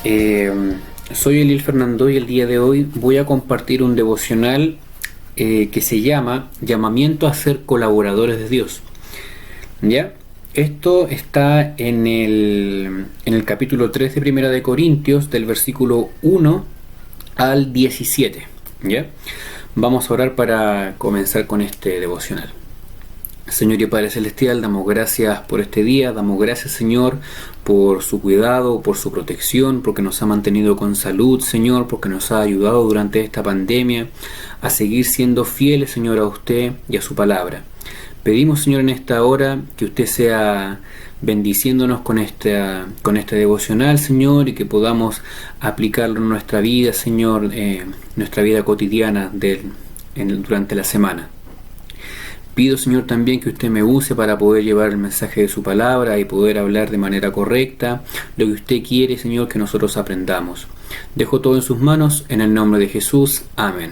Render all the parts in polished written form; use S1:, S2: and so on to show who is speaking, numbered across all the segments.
S1: Soy Eliel Fernando y el día de hoy voy a compartir un devocional que se llama Llamamiento a ser colaboradores de Dios. ¿Ya? Esto está en el capítulo 3 de Primera de Corintios, del versículo 1 al 17. ¿Ya? Vamos a orar para comenzar con este devocional. Señor y Padre Celestial, damos gracias por este día, damos gracias, Señor, por su cuidado, por su protección, porque nos ha mantenido con salud, Señor, porque nos ha ayudado durante esta pandemia a seguir siendo fieles, Señor, a usted y a su palabra. Pedimos, Señor, en esta hora que usted sea bendiciéndonos con este devocional, Señor, y que podamos aplicarlo en nuestra vida, Señor, nuestra vida cotidiana durante la semana. Pido, Señor, también que usted me use para poder llevar el mensaje de su palabra y poder hablar de manera correcta lo que usted quiere, Señor, que nosotros aprendamos. Dejo todo en sus manos, en el nombre de Jesús. Amén.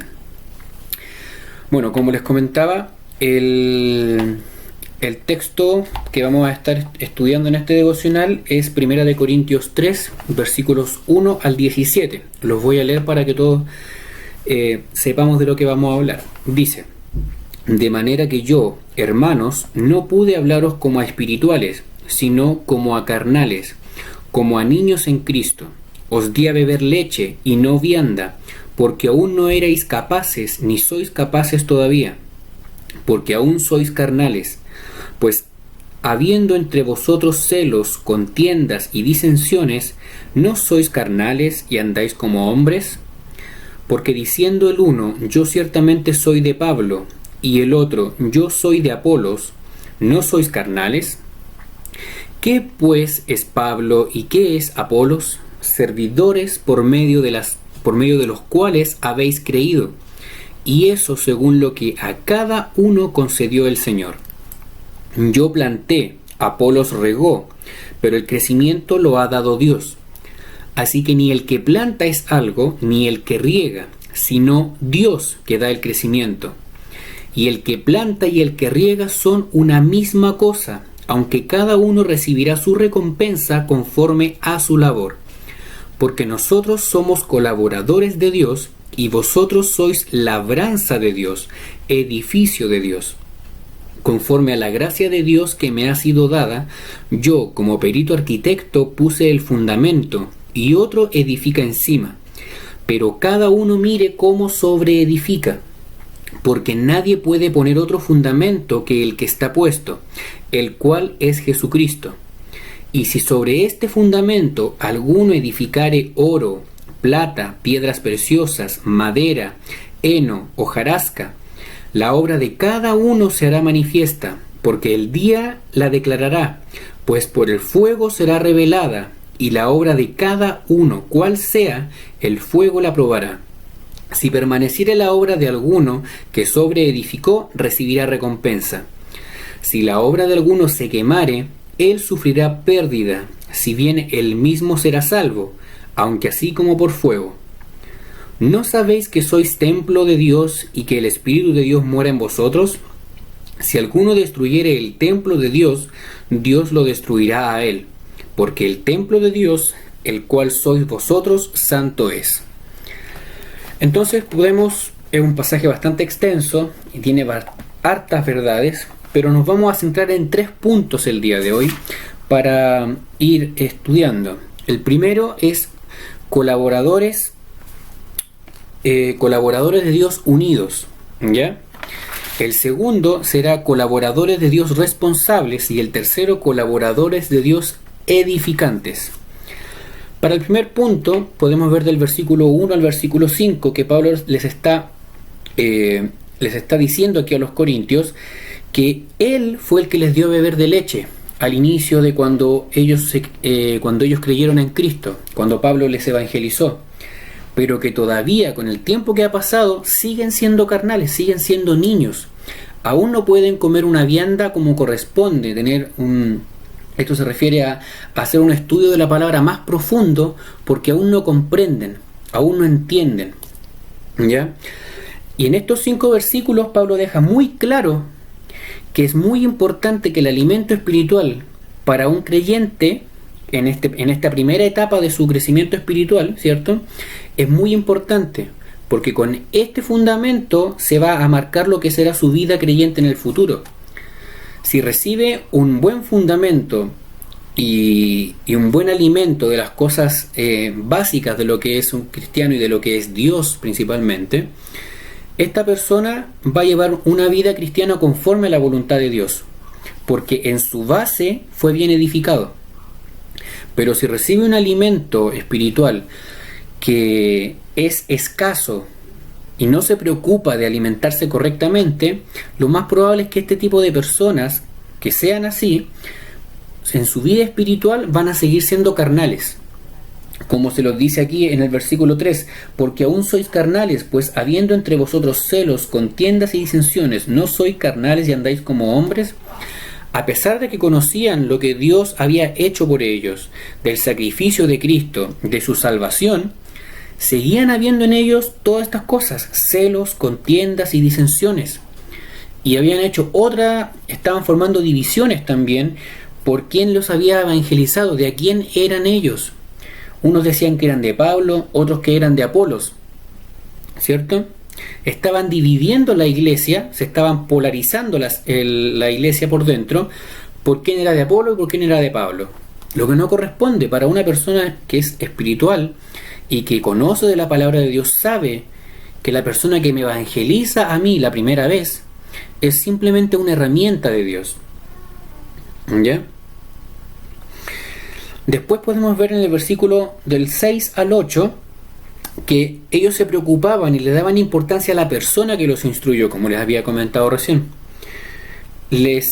S1: Bueno, como les comentaba, el texto que vamos a estar estudiando en este devocional es Primera de Corintios 3, versículos 1 al 17. Los voy a leer para que todos sepamos de lo que vamos a hablar. Dice: de manera que yo, hermanos, no pude hablaros como a espirituales, sino como a carnales, como a niños en Cristo. Os di a beber leche y no vianda, porque aún no erais capaces, ni sois capaces todavía, porque aún sois carnales. Pues habiendo entre vosotros celos, contiendas y disensiones, ¿no sois carnales y andáis como hombres? Porque diciendo el uno, yo ciertamente soy de Pablo, y el otro, yo soy de Apolos, ¿no sois carnales? ¿Qué pues es Pablo y qué es Apolos? Servidores por medio de los cuales habéis creído, y eso según lo que a cada uno concedió el Señor. Yo planté, Apolos regó, pero el crecimiento lo ha dado Dios. Así que ni el que planta es algo, ni el que riega, sino Dios que da el crecimiento. Y el que planta y el que riega son una misma cosa, aunque cada uno recibirá su recompensa conforme a su labor. Porque nosotros somos colaboradores de Dios, y vosotros sois labranza de Dios, edificio de Dios. Conforme a la gracia de Dios que me ha sido dada, yo, como perito arquitecto, puse el fundamento, y otro edifica encima. Pero cada uno mire cómo sobreedifica. Porque nadie puede poner otro fundamento que el que está puesto, el cual es Jesucristo. Y si sobre este fundamento alguno edificare oro, plata, piedras preciosas, madera, heno, hojarasca, la obra de cada uno se hará manifiesta, porque el día la declarará, pues por el fuego será revelada, y la obra de cada uno, cual sea, el fuego la probará. Si permaneciere la obra de alguno que sobreedificó, recibirá recompensa. Si la obra de alguno se quemare, él sufrirá pérdida, si bien él mismo será salvo, aunque así como por fuego. ¿No sabéis que sois templo de Dios y que el Espíritu de Dios mora en vosotros? Si alguno destruyere el templo de Dios, Dios lo destruirá a él, porque el templo de Dios, el cual sois vosotros, santo es. Entonces es un pasaje bastante extenso y tiene hartas verdades, pero nos vamos a centrar en 3 puntos el día de hoy para ir estudiando. El primero es colaboradores de Dios unidos, ¿ya? El segundo será colaboradores de Dios responsables y el tercero colaboradores de Dios edificantes. Para el primer punto podemos ver del versículo 1 al versículo 5 que Pablo les está diciendo aquí a los corintios que él fue el que les dio a beber de leche al inicio de cuando ellos creyeron en Cristo, cuando Pablo les evangelizó, pero que todavía con el tiempo que ha pasado siguen siendo carnales, siguen siendo niños, aún no pueden comer una vianda como corresponde, esto se refiere a hacer un estudio de la palabra más profundo, porque aún no comprenden, aún no entienden, ¿ya? Y en estos 5 versículos Pablo deja muy claro que es muy importante que el alimento espiritual para un creyente en esta primera etapa de su crecimiento espiritual, ¿cierto? Es muy importante, porque con este fundamento se va a marcar lo que será su vida creyente en el futuro. Si recibe un buen fundamento y un buen alimento de las cosas básicas de lo que es un cristiano y de lo que es Dios principalmente, esta persona va a llevar una vida cristiana conforme a la voluntad de Dios, porque en su base fue bien edificado. Pero si recibe un alimento espiritual que es escaso y no se preocupa de alimentarse correctamente, lo más probable es que este tipo de personas que sean así, en su vida espiritual van a seguir siendo carnales. Como se los dice aquí en el versículo 3, porque aún sois carnales, pues habiendo entre vosotros celos, contiendas y disensiones, ¿no sois carnales y andáis como hombres? A pesar de que conocían lo que Dios había hecho por ellos, del sacrificio de Cristo, de su salvación, seguían habiendo en ellos todas estas cosas, celos, contiendas y disensiones. Y habían hecho estaban formando divisiones también por quién los había evangelizado, de a quién eran ellos. Unos decían que eran de Pablo, otros que eran de Apolos, ¿cierto? Estaban dividiendo la iglesia, se estaban polarizando la iglesia por dentro, por quién era de Apolo y por quién era de Pablo. Lo que no corresponde para una persona que es espiritual y que conoce de la palabra de Dios, sabe que la persona que me evangeliza a mí la primera vez es simplemente una herramienta de Dios. ¿Ya? Después podemos ver en el versículo del 6 al 8 que ellos se preocupaban y le daban importancia a la persona que los instruyó, como les había comentado recién. Le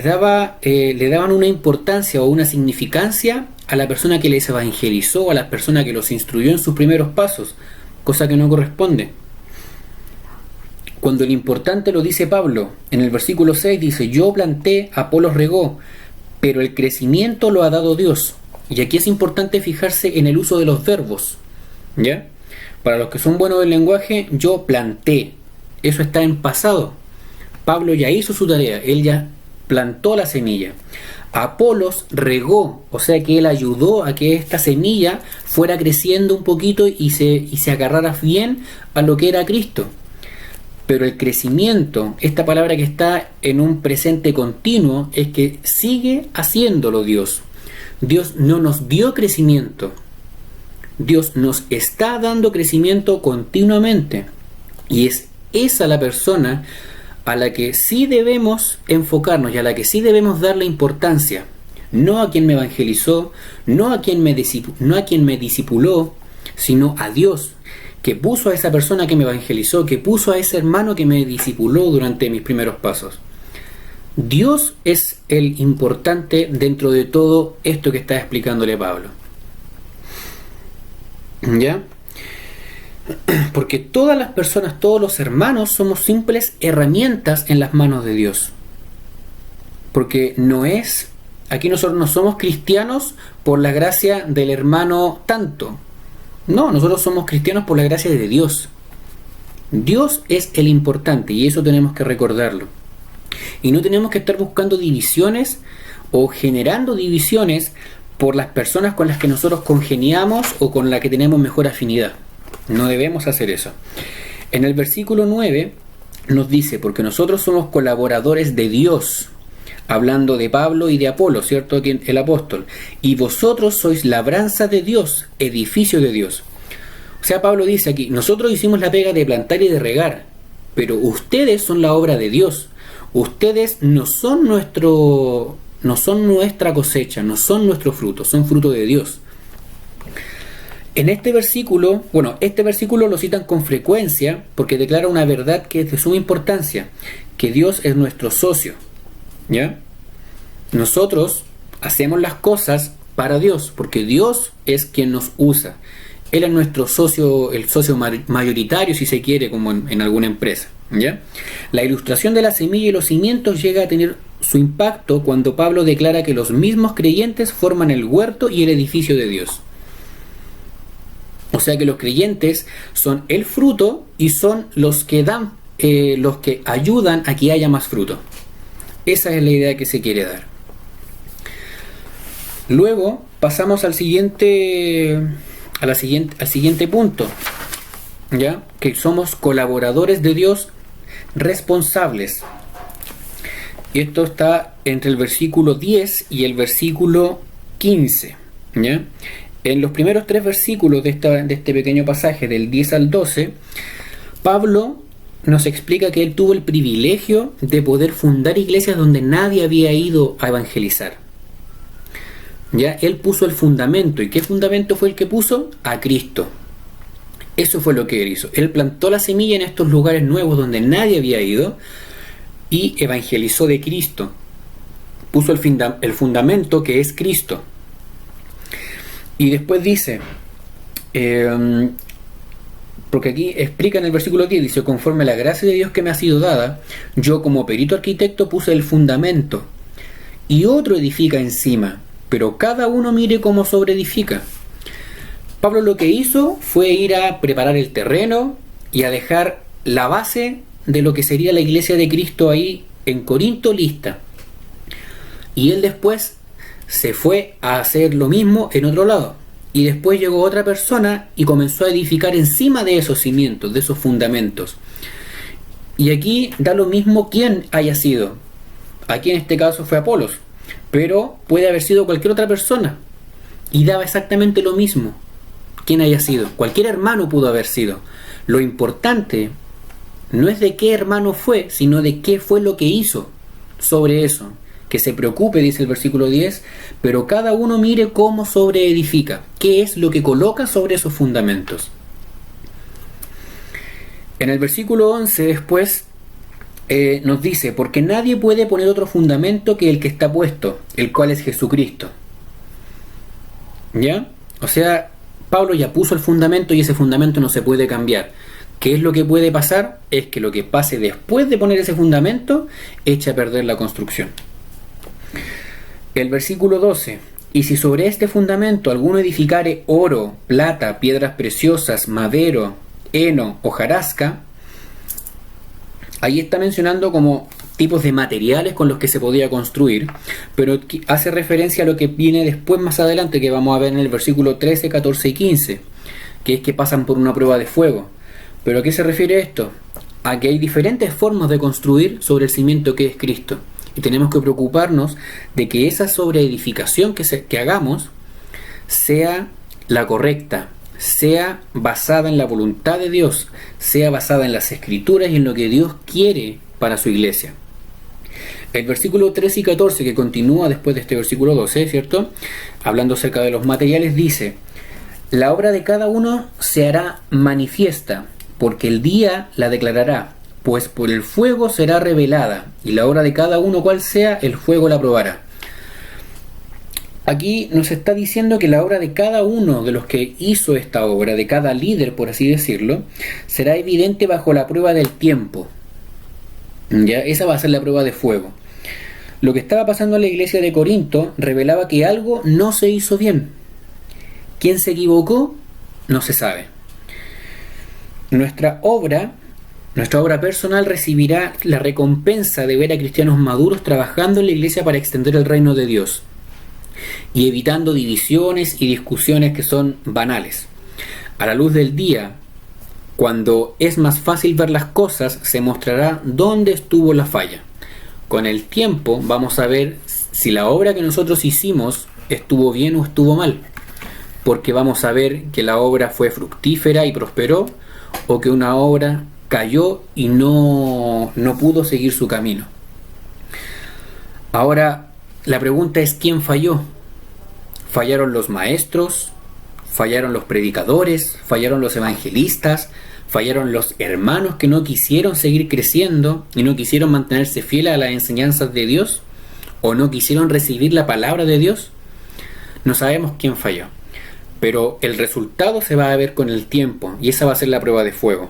S1: daban una importancia o una significancia a la persona que les evangelizó, a la persona que los instruyó en sus primeros pasos, cosa que no corresponde. Cuando el importante lo dice Pablo, en el versículo 6 dice: yo planté, Apolos regó, pero el crecimiento lo ha dado Dios. Y aquí es importante fijarse en el uso de los verbos, ¿ya? Para los que son buenos del lenguaje, yo planté, eso está en pasado. Pablo ya hizo su tarea, él ya plantó la semilla. Apolos regó, o sea que él ayudó a que esta semilla fuera creciendo un poquito y se agarrara bien a lo que era Cristo. Pero el crecimiento, esta palabra que está en un presente continuo, es que sigue haciéndolo Dios. Dios no nos dio crecimiento. Dios nos está dando crecimiento continuamente. Y es esa la persona a la que sí debemos enfocarnos y a la que sí debemos darle importancia. No a quien me evangelizó, no a quien me discipuló, sino a Dios, que puso a esa persona que me evangelizó, que puso a ese hermano que me discipuló durante mis primeros pasos. Dios es el importante dentro de todo esto que está explicándole Pablo. ¿Ya? Porque todas las personas, todos los hermanos, somos simples herramientas en las manos de Dios. Porque aquí nosotros no somos cristianos por la gracia del hermano tanto. No, nosotros somos cristianos por la gracia de Dios. Dios es el importante y eso tenemos que recordarlo. Y no tenemos que estar buscando divisiones o generando divisiones por las personas con las que nosotros congeniamos o con las que tenemos mejor afinidad. No debemos hacer eso. En el versículo 9 nos dice: porque nosotros somos colaboradores de Dios, hablando de Pablo y de Apolo, ¿cierto? Aquí el apóstol. Y vosotros sois labranza de Dios, edificio de Dios. O sea, Pablo dice aquí: nosotros hicimos la pega de plantar y de regar, pero ustedes son la obra de Dios. Ustedes no son nuestra cosecha, no son nuestro fruto, son fruto de Dios. En este versículo lo citan con frecuencia porque declara una verdad que es de suma importancia, que Dios es nuestro socio, ¿ya? Nosotros hacemos las cosas para Dios, porque Dios es quien nos usa. Él es nuestro socio, el socio mayoritario, si se quiere, como en alguna empresa, ¿ya? La ilustración de la semilla y los cimientos llega a tener su impacto cuando Pablo declara que los mismos creyentes forman el huerto y el edificio de Dios. O sea que los creyentes son el fruto y son los que dan, los que ayudan a que haya más fruto. Esa es la idea que se quiere dar. Luego, pasamos al siguiente punto, ¿ya? Que somos colaboradores de Dios responsables. Y esto está entre el versículo 10 y el versículo 15, ¿ya? En los primeros 3 versículos de este pequeño pasaje, del 10 al 12, Pablo nos explica que él tuvo el privilegio de poder fundar iglesias donde nadie había ido a evangelizar. Ya, él puso el fundamento. ¿Y qué fundamento fue el que puso? A Cristo. Eso fue lo que él hizo. Él plantó la semilla en estos lugares nuevos donde nadie había ido y evangelizó de Cristo. Puso el fundamento, que es Cristo. Y después dice, porque aquí explica en el versículo 10, dice: conforme a la gracia de Dios que me ha sido dada, yo como perito arquitecto puse el fundamento, y otro edifica encima, pero cada uno mire cómo sobreedifica. Pablo lo que hizo fue ir a preparar el terreno y a dejar la base de lo que sería la iglesia de Cristo ahí en Corinto lista. Y él después se fue a hacer lo mismo en otro lado. Y después llegó otra persona y comenzó a edificar encima de esos cimientos, de esos fundamentos. Y aquí da lo mismo quién haya sido. Aquí en este caso fue Apolos, pero puede haber sido cualquier otra persona. Y daba exactamente lo mismo quién haya sido. Cualquier hermano pudo haber sido. Lo importante no es de qué hermano fue, sino de qué fue lo que hizo sobre eso. Que se preocupe, dice el versículo 10, pero cada uno mire cómo sobreedifica, qué es lo que coloca sobre esos fundamentos. En el versículo 11 después nos dice: porque nadie puede poner otro fundamento que el que está puesto, el cual es Jesucristo. ¿Ya? O sea, Pablo ya puso el fundamento y ese fundamento no se puede cambiar. ¿Qué es lo que puede pasar? Es que lo que pase después de poner ese fundamento eche a perder la construcción. El versículo 12: y si sobre este fundamento alguno edificare oro, plata, piedras preciosas, madero, heno, hojarasca, ahí está mencionando como tipos de materiales con los que se podía construir, pero hace referencia a lo que viene después más adelante, que vamos a ver en el versículo 13, 14 y 15, que es que pasan por una prueba de fuego. ¿Pero a qué se refiere esto? A que hay diferentes formas de construir sobre el cimiento que es Cristo. Y tenemos que preocuparnos de que esa sobreedificación que hagamos sea la correcta, sea basada en la voluntad de Dios, sea basada en las Escrituras y en lo que Dios quiere para su iglesia. El versículo 13 y 14, que continúa después de este versículo 12, ¿cierto? Hablando acerca de los materiales, dice: la obra de cada uno se hará manifiesta, porque el día la declarará, pues por el fuego será revelada, y la obra de cada uno cual sea, el fuego la probará. Aquí nos está diciendo que la obra de cada uno de los que hizo esta obra, de cada líder, por así decirlo, será evidente bajo la prueba del tiempo. ¿Ya? Esa va a ser la prueba de fuego. Lo que estaba pasando en la iglesia de Corinto revelaba que algo no se hizo bien. ¿Quién se equivocó? No se sabe. Nuestra obra personal recibirá la recompensa de ver a cristianos maduros trabajando en la iglesia para extender el reino de Dios y evitando divisiones y discusiones que son banales. A la luz del día, cuando es más fácil ver las cosas, se mostrará dónde estuvo la falla. Con el tiempo vamos a ver si la obra que nosotros hicimos estuvo bien o estuvo mal, porque vamos a ver que la obra fue fructífera y prosperó, o que una obra cayó y no pudo seguir su camino. Ahora, la pregunta es: ¿quién falló? ¿Fallaron los maestros? ¿Fallaron los predicadores? ¿Fallaron los evangelistas? ¿Fallaron los hermanos que no quisieron seguir creciendo y no quisieron mantenerse fieles a las enseñanzas de Dios? ¿O no quisieron recibir la palabra de Dios? No sabemos quién falló, pero el resultado se va a ver con el tiempo, y esa va a ser la prueba de fuego.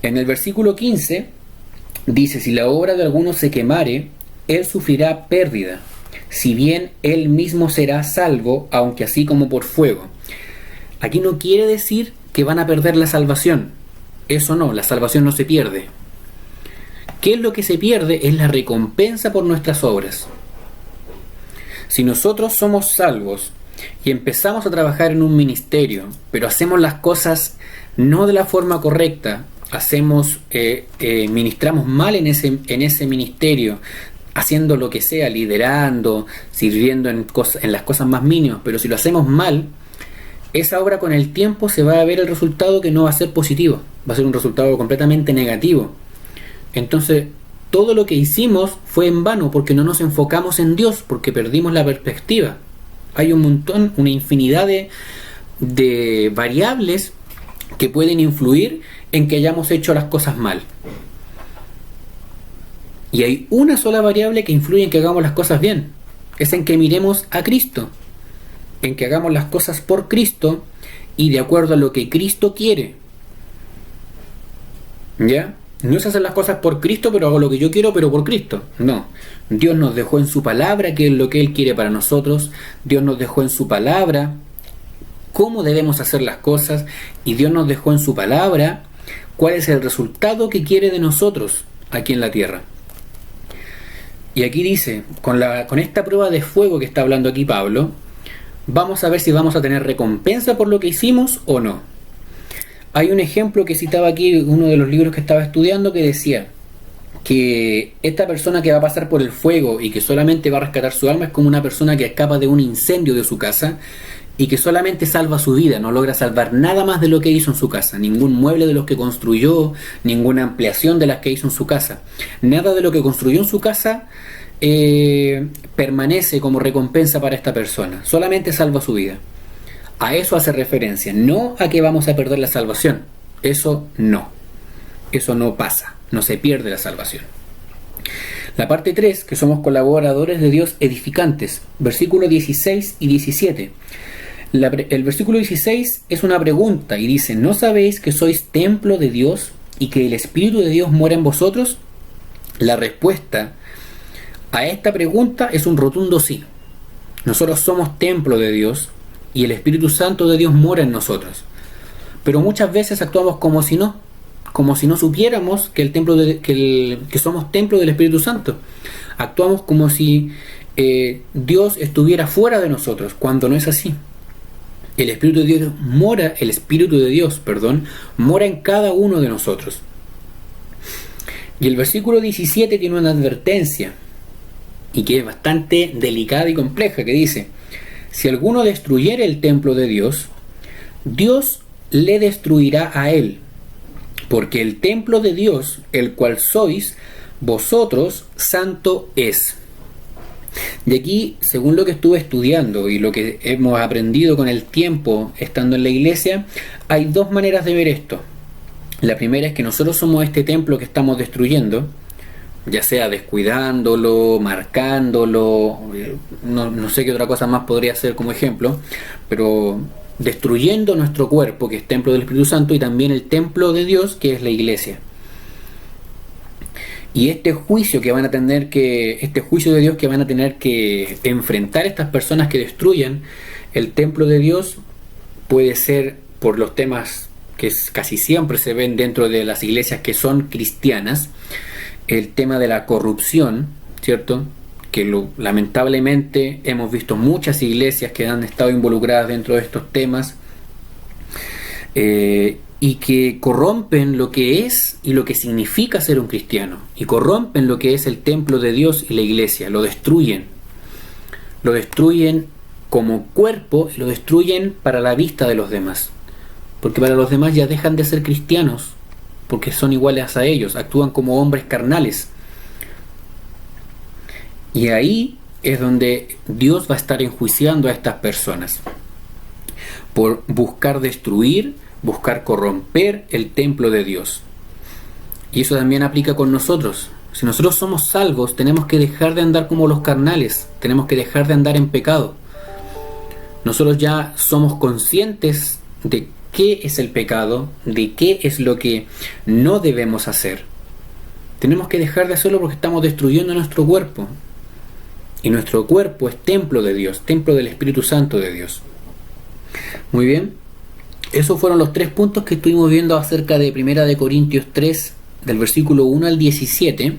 S1: En el versículo 15 dice: si la obra de alguno se quemare, él sufrirá pérdida, si bien él mismo será salvo, aunque así como por fuego. Aquí no quiere decir que van a perder la salvación. Eso no, la salvación no se pierde. ¿Qué es lo que se pierde? Es la recompensa por nuestras obras. Si nosotros somos salvos y empezamos a trabajar en un ministerio, pero hacemos las cosas no de la forma correcta, ministramos mal en ese ministerio, haciendo lo que sea, liderando, sirviendo en las cosas más mínimas, pero si lo hacemos mal, esa obra con el tiempo se va a ver el resultado que no va a ser positivo, va a ser un resultado completamente negativo. Entonces, todo lo que hicimos fue en vano porque no nos enfocamos en Dios, porque perdimos la perspectiva. Hay una infinidad de variables que pueden influir en que hayamos hecho las cosas mal. Y hay una sola variable que influye en que hagamos las cosas bien. Es en que miremos a Cristo. En que hagamos las cosas por Cristo y de acuerdo a lo que Cristo quiere. ¿Ya? No es hacer las cosas por Cristo, pero hago lo que yo quiero, pero por Cristo. No. Dios nos dejó en su palabra que es lo que Él quiere para nosotros. Dios nos dejó en su palabra cómo debemos hacer las cosas. Y Dios nos dejó en su palabra cuál es el resultado que quiere de nosotros aquí en la tierra. Y aquí dice, con esta prueba de fuego que está hablando aquí Pablo, vamos a ver si vamos a tener recompensa por lo que hicimos o no. Hay un ejemplo que citaba aquí uno de los libros que estaba estudiando que decía que esta persona que va a pasar por el fuego y que solamente va a rescatar su alma es como una persona que escapa de un incendio de su casa y que solamente salva su vida, no logra salvar nada más de lo que hizo en su casa, ningún mueble de los que construyó, ninguna ampliación de las que hizo en su casa, nada de lo que construyó en su casa permanece como recompensa para esta persona, solamente salva su vida. A eso hace referencia, no a que vamos a perder la salvación, eso no pasa, no se pierde la salvación. La parte 3, que somos colaboradores de Dios edificantes, versículos 16 y 17. El versículo 16 es una pregunta y dice: ¿no sabéis que sois templo de Dios y que el Espíritu de Dios mora en vosotros? La respuesta a esta pregunta es un rotundo sí. Nosotros somos templo de Dios y el Espíritu Santo de Dios mora en nosotros. Pero muchas veces actuamos como si no supiéramos que que somos templo del Espíritu Santo. Actuamos como si Dios estuviera fuera de nosotros, cuando no es así. El Espíritu de Dios mora en cada uno de nosotros. Y el versículo 17 tiene una advertencia, y que es bastante delicada y compleja, que dice: si alguno destruyere el templo de Dios, Dios le destruirá a él, porque el templo de Dios, el cual sois vosotros, santo es. Y aquí, según lo que estuve estudiando y lo que hemos aprendido con el tiempo estando en la iglesia, hay dos maneras de ver esto. La primera es que nosotros somos este templo que estamos destruyendo, ya sea descuidándolo, marcándolo, no sé qué otra cosa más podría ser como ejemplo, pero destruyendo nuestro cuerpo, que es templo del Espíritu Santo, y también el templo de Dios, que es la iglesia. Y este juicio de Dios que van a tener que enfrentar estas personas que destruyan el templo de Dios puede ser por los temas que casi siempre se ven dentro de las iglesias que son cristianas, el tema de la corrupción, ¿cierto? Que lamentablemente hemos visto muchas iglesias que han estado involucradas dentro de estos temas y que corrompen lo que es y lo que significa ser un cristiano, y corrompen lo que es el templo de Dios y la iglesia, lo destruyen como cuerpo y lo destruyen para la vista de los demás, porque para los demás ya dejan de ser cristianos, porque son iguales a ellos, actúan como hombres carnales. Y ahí es donde Dios va a estar enjuiciando a estas personas por buscar destruir, buscar corromper el templo de Dios. Y eso también aplica con nosotros. Si nosotros somos salvos, tenemos que dejar de andar como los carnales, tenemos que dejar de andar en pecado. Nosotros ya somos conscientes de qué es el pecado, de qué es lo que no debemos hacer. Tenemos que dejar de hacerlo porque estamos destruyendo nuestro cuerpo. Y nuestro cuerpo es templo de Dios, templo del Espíritu Santo de Dios. Muy bien. Esos fueron los 3 puntos que estuvimos viendo acerca de 1 Corintios 3, del versículo 1 al 17.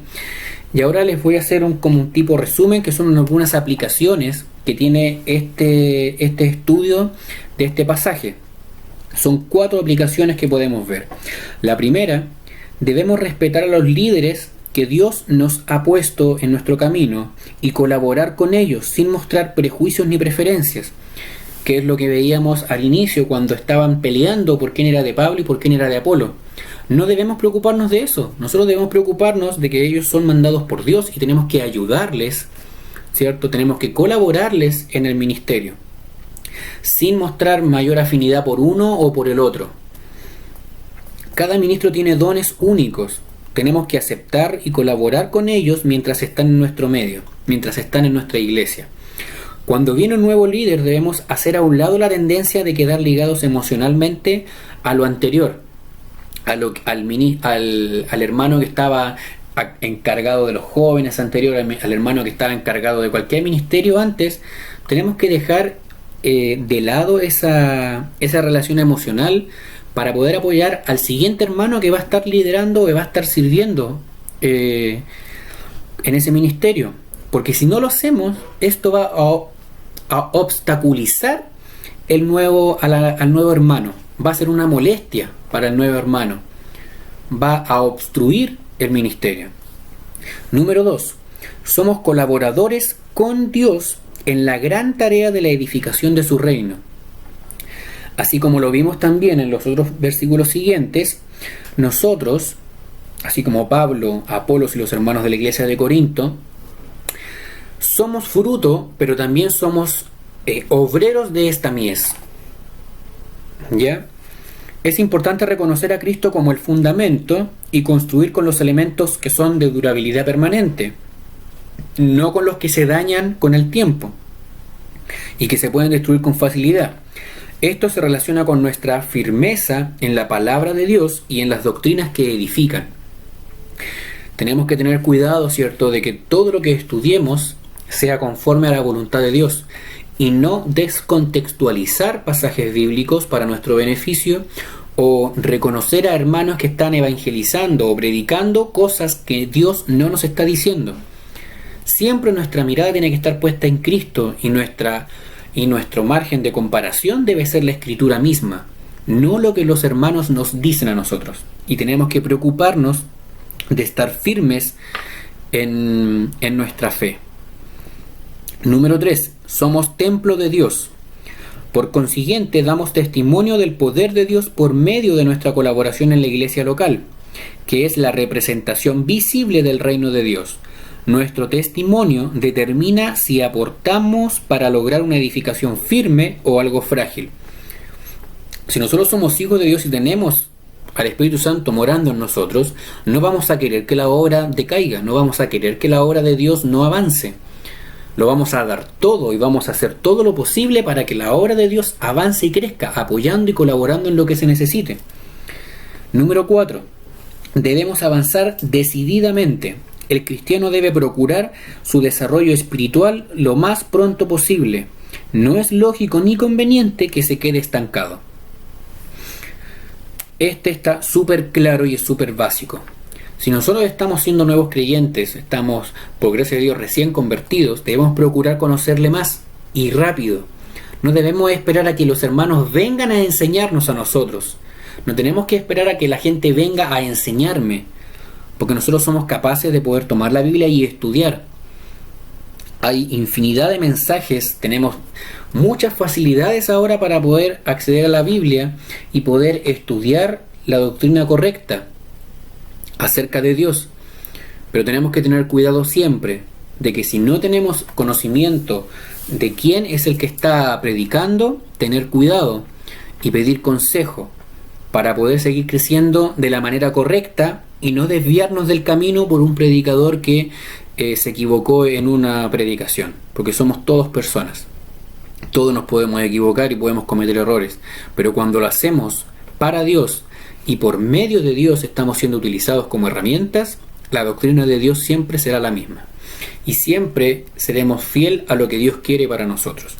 S1: Y ahora les voy a hacer como un tipo resumen, que son algunas aplicaciones que tiene este estudio de este pasaje. Son 4 aplicaciones que podemos ver. La primera, debemos respetar a los líderes que Dios nos ha puesto en nuestro camino y colaborar con ellos sin mostrar prejuicios ni preferencias, que es lo que veíamos al inicio cuando estaban peleando por quién era de Pablo y por quién era de Apolo. No debemos preocuparnos de eso. Nosotros debemos preocuparnos de que ellos son mandados por Dios y tenemos que ayudarles, ¿cierto? Tenemos que colaborarles en el ministerio, sin mostrar mayor afinidad por uno o por el otro. Cada ministro tiene dones únicos. Tenemos que aceptar y colaborar con ellos mientras están en nuestro medio, mientras están en nuestra iglesia. Cuando viene un nuevo líder, debemos hacer a un lado la tendencia de quedar ligados emocionalmente a lo anterior, al hermano que estaba encargado de los jóvenes anterior, al hermano que estaba encargado de cualquier ministerio antes. Tenemos que dejar de lado esa relación emocional para poder apoyar al siguiente hermano que va a estar liderando, que va a estar sirviendo en ese ministerio. Porque si no lo hacemos, esto va a obstaculizar al nuevo hermano. Va a ser una molestia para el nuevo hermano. Va a obstruir el ministerio. Número 2. Somos colaboradores con Dios en la gran tarea de la edificación de su reino. Así como lo vimos también en los otros versículos siguientes, nosotros, así como Pablo, Apolos y los hermanos de la iglesia de Corinto, somos fruto, pero también somos obreros de esta mies. ¿Ya? Es importante reconocer a Cristo como el fundamento y construir con los elementos que son de durabilidad permanente, no con los que se dañan con el tiempo y que se pueden destruir con facilidad. Esto se relaciona con nuestra firmeza en la palabra de Dios y en las doctrinas que edifican. Tenemos que tener cuidado, ¿cierto?, de que todo lo que estudiemos sea conforme a la voluntad de Dios y no descontextualizar pasajes bíblicos para nuestro beneficio o reconocer a hermanos que están evangelizando o predicando cosas que Dios no nos está diciendo. Siempre nuestra mirada tiene que estar puesta en Cristo y nuestro margen de comparación debe ser la Escritura misma, no lo que los hermanos nos dicen a nosotros. Y tenemos que preocuparnos de estar firmes en nuestra fe. Número 3. Somos templo de Dios. Por consiguiente, damos testimonio del poder de Dios por medio de nuestra colaboración en la iglesia local, que es la representación visible del reino de Dios. Nuestro testimonio determina si aportamos para lograr una edificación firme o algo frágil. Si nosotros somos hijos de Dios y tenemos al Espíritu Santo morando en nosotros, no vamos a querer que la obra decaiga, no vamos a querer que la obra de Dios no avance. Lo vamos a dar todo y vamos a hacer todo lo posible para que la obra de Dios avance y crezca, apoyando y colaborando en lo que se necesite. Número 4. Debemos avanzar decididamente. El cristiano debe procurar su desarrollo espiritual lo más pronto posible. No es lógico ni conveniente que se quede estancado. Este está súper claro y es súper básico. Si nosotros estamos siendo nuevos creyentes, estamos, por gracia de Dios, recién convertidos, debemos procurar conocerle más y rápido. No debemos esperar a que los hermanos vengan a enseñarnos a nosotros. No tenemos que esperar a que la gente venga a enseñarme, porque nosotros somos capaces de poder tomar la Biblia y estudiar. Hay infinidad de mensajes, tenemos muchas facilidades ahora para poder acceder a la Biblia y poder estudiar la doctrina correcta acerca de Dios. Pero tenemos que tener cuidado siempre de que si no tenemos conocimiento de quién es el que está predicando, tener cuidado y pedir consejo para poder seguir creciendo de la manera correcta y no desviarnos del camino por un predicador que se equivocó en una predicación, porque somos todos personas, todos nos podemos equivocar y podemos cometer errores, pero cuando lo hacemos para Dios y por medio de Dios estamos siendo utilizados como herramientas, la doctrina de Dios siempre será la misma y siempre seremos fiel a lo que Dios quiere para nosotros.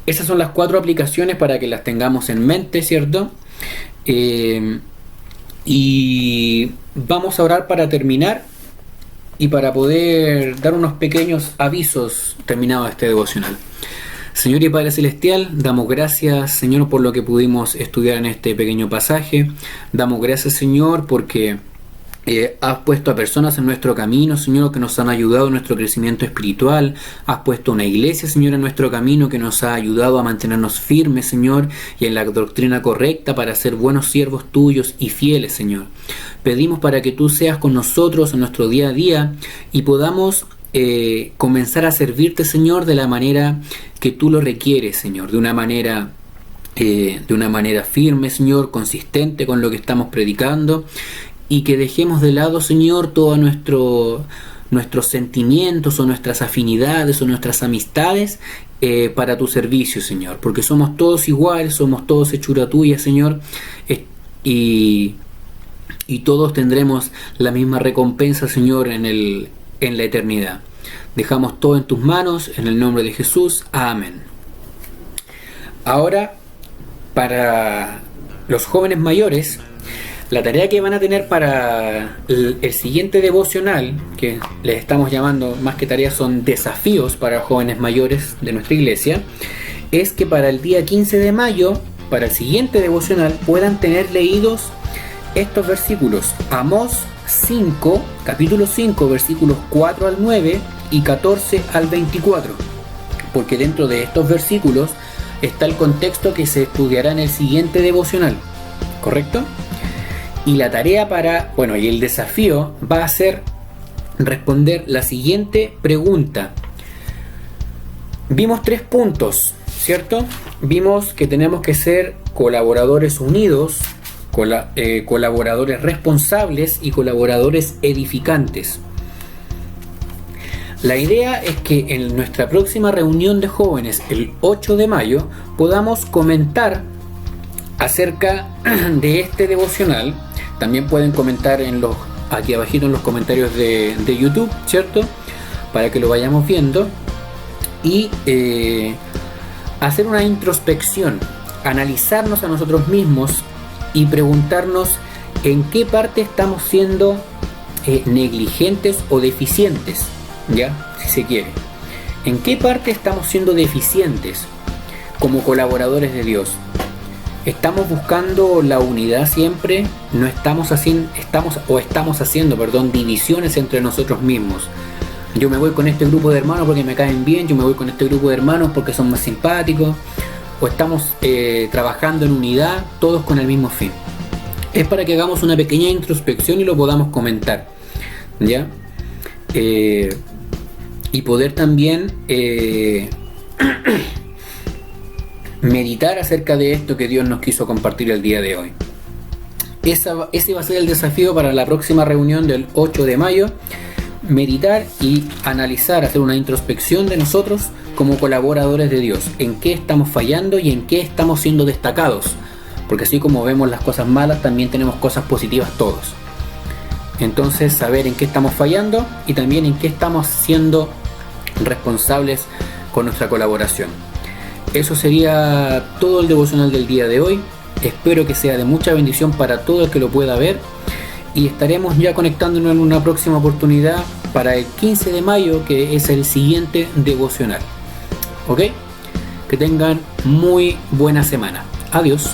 S1: Esas son las 4 aplicaciones para que las tengamos en mente, ¿cierto? Y vamos a orar para terminar y para poder dar unos pequeños avisos terminado este devocional. Señor y Padre Celestial, damos gracias, Señor, por lo que pudimos estudiar en este pequeño pasaje. Damos gracias, Señor, porque has puesto a personas en nuestro camino, Señor, que nos han ayudado en nuestro crecimiento espiritual. Has puesto una iglesia, Señor, en nuestro camino que nos ha ayudado a mantenernos firmes, Señor, y en la doctrina correcta para ser buenos siervos tuyos y fieles, Señor. Pedimos para que tú seas con nosotros en nuestro día a día y podamos comenzar a servirte, Señor, de la manera que tú lo requieres, Señor, de una manera firme, Señor, consistente con lo que estamos predicando, y que dejemos de lado, Señor, todos nuestros sentimientos o nuestras afinidades o nuestras amistades para tu servicio, Señor, porque somos todos iguales, somos todos hechura tuya, Señor, y todos tendremos la misma recompensa, Señor, en la eternidad. Dejamos todo en tus manos, en el nombre de Jesús. Amén. Ahora, para los jóvenes mayores, la tarea que van a tener para el siguiente devocional, que les estamos llamando, más que tareas, son desafíos para jóvenes mayores de nuestra iglesia, es que para el día 15 de mayo, para el siguiente devocional, puedan tener leídos estos versículos: Amós 5, capítulo 5, versículos 4 al 9 y 14 al 24, porque dentro de estos versículos está el contexto que se estudiará en el siguiente devocional, ¿correcto? Y la tarea y el desafío va a ser responder la siguiente pregunta. Vimos 3 puntos, ¿cierto? Vimos que tenemos que ser colaboradores unidos, colaboradores responsables y colaboradores edificantes. La idea es que en nuestra próxima reunión de jóvenes, el 8 de mayo, podamos comentar acerca de este devocional. También pueden comentar aquí abajito en los comentarios de YouTube, ¿cierto? Para que lo vayamos viendo y hacer una introspección, analizarnos a nosotros mismos y preguntarnos en qué parte estamos siendo negligentes o deficientes, ¿ya? Si se quiere. ¿En qué parte estamos siendo deficientes como colaboradores de Dios? ¿Estamos buscando la unidad siempre? ¿No estamos haciendo divisiones entre nosotros mismos? Yo me voy con este grupo de hermanos porque me caen bien, yo me voy con este grupo de hermanos porque son más simpáticos. ¿O estamos trabajando en unidad, todos con el mismo fin? Es para que hagamos una pequeña introspección y lo podamos comentar, ¿ya? Y poder también meditar acerca de esto que Dios nos quiso compartir el día de hoy. Ese va a ser el desafío para la próxima reunión del 8 de mayo. Meditar y analizar, hacer una introspección de nosotros como colaboradores de Dios, en qué estamos fallando y en qué estamos siendo destacados, porque así como vemos las cosas malas, también tenemos cosas positivas todos. Entonces, saber en qué estamos fallando y también en qué estamos siendo responsables con nuestra colaboración. Eso sería todo el devocional del día de hoy. Espero que sea de mucha bendición para todo el que lo pueda ver, y estaremos ya conectándonos en una próxima oportunidad para el 15 de mayo, que es el siguiente devocional. ¿Ok? Que tengan muy buena semana. Adiós.